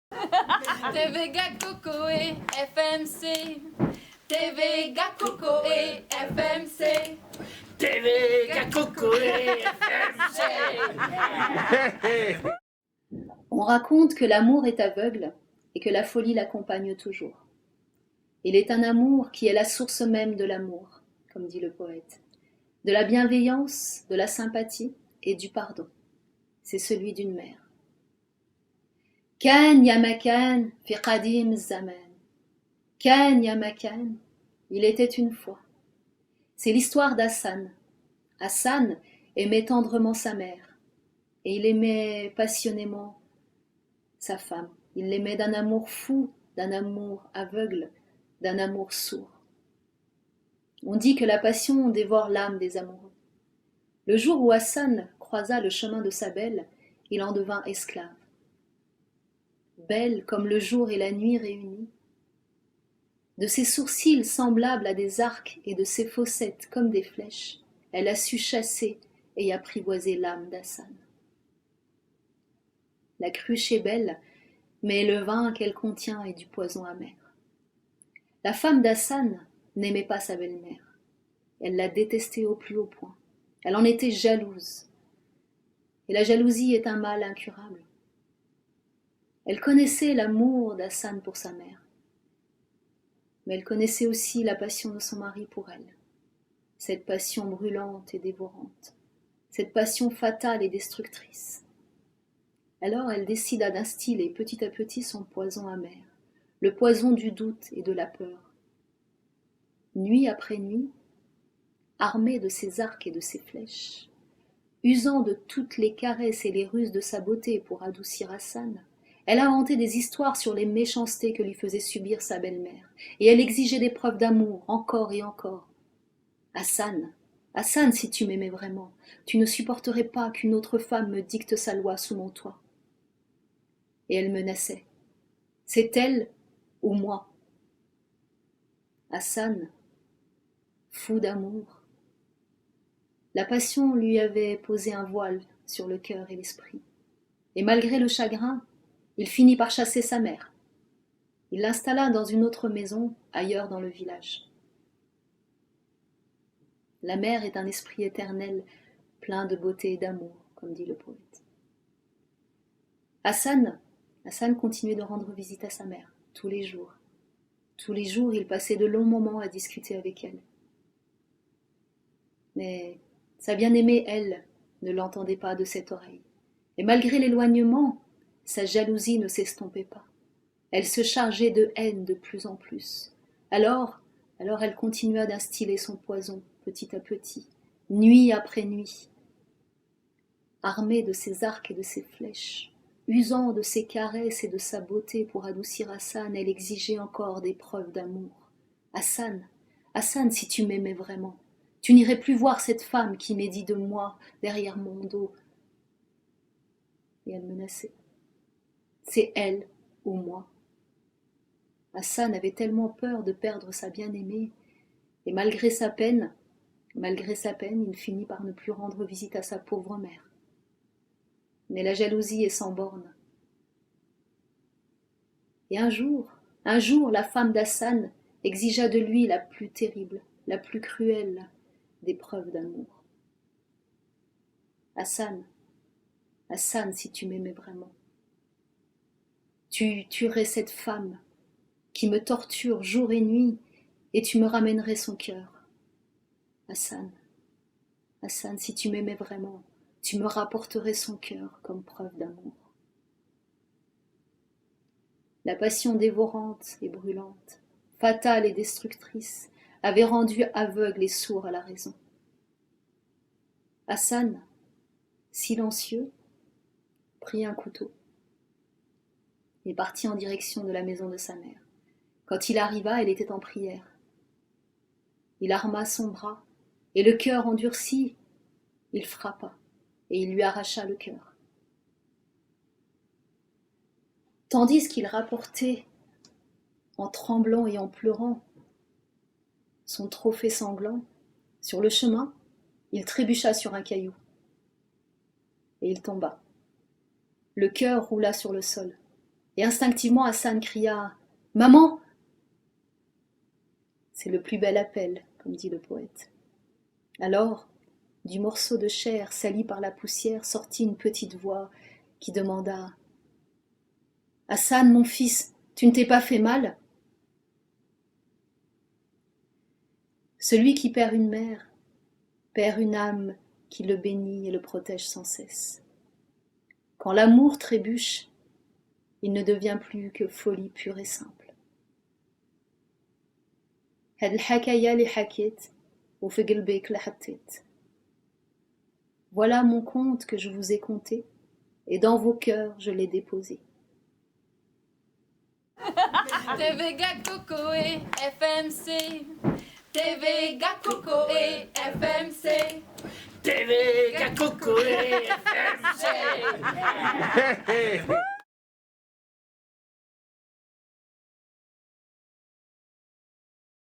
TV Coco et FMC. TV Coco et FMC. TV Coco et FMC. On raconte que l'amour est aveugle et que la folie l'accompagne toujours. Il est un amour qui est la source même de l'amour, comme dit le poète, de la bienveillance, de la sympathie et du pardon. C'est celui d'une mère. Kan ya makan fi qadim zaman. Kan ya makan, il était une fois. C'est l'histoire d'Hassan. Hassan aimait tendrement sa mère et il aimait passionnément sa femme. Il l'aimait d'un amour fou, d'un amour aveugle, d'un amour sourd. On dit que la passion dévore l'âme des amoureux. Le jour où Hassan croisa le chemin de sa belle, il en devint esclave. Belle comme le jour et la nuit réunis, de ses sourcils semblables à des arcs et de ses fossettes comme des flèches, elle a su chasser et apprivoiser l'âme d'Hassan. La cruche est belle, mais le vin qu'elle contient est du poison amer. La femme d'Hassan n'aimait pas sa belle-mère. Elle la détestait au plus haut point. Elle en était jalouse. Et la jalousie est un mal incurable. Elle connaissait l'amour d'Hassan pour sa mère. Mais elle connaissait aussi la passion de son mari pour elle. Cette passion brûlante et dévorante. Cette passion fatale et destructrice. Alors elle décida d'instiller petit à petit son poison amer, le poison du doute et de la peur. Nuit après nuit, armée de ses arcs et de ses flèches, usant de toutes les caresses et les ruses de sa beauté pour adoucir Hassan, elle inventait des histoires sur les méchancetés que lui faisait subir sa belle-mère, et elle exigeait des preuves d'amour encore et encore. Hassan, Hassan, si tu m'aimais vraiment, tu ne supporterais pas qu'une autre femme me dicte sa loi sous mon toit. Et elle menaçait. C'est elle ou moi. Hassan, fou d'amour, la passion lui avait posé un voile sur le cœur et l'esprit. Et malgré le chagrin, il finit par chasser sa mère. Il l'installa dans une autre maison, ailleurs dans le village. La mère est un esprit éternel, plein de beauté et d'amour, comme dit le poète. Hassan continuait de rendre visite à sa mère, tous les jours. Tous les jours, il passait de longs moments à discuter avec elle. Mais sa bien-aimée, elle, ne l'entendait pas de cette oreille. Et malgré l'éloignement, sa jalousie ne s'estompait pas. Elle se chargeait de haine de plus en plus. Alors elle continua d'instiller son poison petit à petit, nuit après nuit. Armée de ses arcs et de ses flèches, usant de ses caresses et de sa beauté pour adoucir Hassan, elle exigeait encore des preuves d'amour. Hassan, si tu m'aimais vraiment, tu n'irais plus voir cette femme qui médit de moi derrière mon dos. Et elle menaçait. C'est elle ou moi. Hassan avait tellement peur de perdre sa bien-aimée, et malgré sa peine, il finit par ne plus rendre visite à sa pauvre mère. Mais la jalousie est sans borne. Et un jour, la femme d'Hassan exigea de lui la plus terrible, la plus cruelle des preuves d'amour. Hassan, si tu m'aimais vraiment, tu tuerais cette femme qui me torture jour et nuit et tu me ramènerais son cœur. Hassan, si tu m'aimais vraiment, tu me rapporterais son cœur comme preuve d'amour. La passion dévorante et brûlante, fatale et destructrice, avait rendu aveugle et sourd à la raison. Hassan, silencieux, prit un couteau et partit en direction de la maison de sa mère. Quand il arriva, elle était en prière. Il arma son bras, et le cœur endurci, il frappa, et il lui arracha le cœur. Tandis qu'il rapportait, en tremblant et en pleurant, son trophée sanglant, sur le chemin, il trébucha sur un caillou, et il tomba. Le cœur roula sur le sol, Et instinctivement, Hassan cria « Maman !» C'est le plus bel appel, comme dit le poète. Alors, du morceau de chair sali par la poussière sortit une petite voix qui demanda « Hassan, mon fils, tu ne t'es pas fait mal ?» Celui qui perd une mère perd une âme qui le bénit et le protège sans cesse. Quand l'amour trébuche, il ne devient plus que folie pure et simple. هاد الحكاية اللي حكيت وفي قلبك لحطيت. Voilà mon conte que je vous ai conté, et dans vos cœurs je l'ai déposé. TV Gars Coco et FMC. TV Gars Coco et FMC. TV Coco et FMC.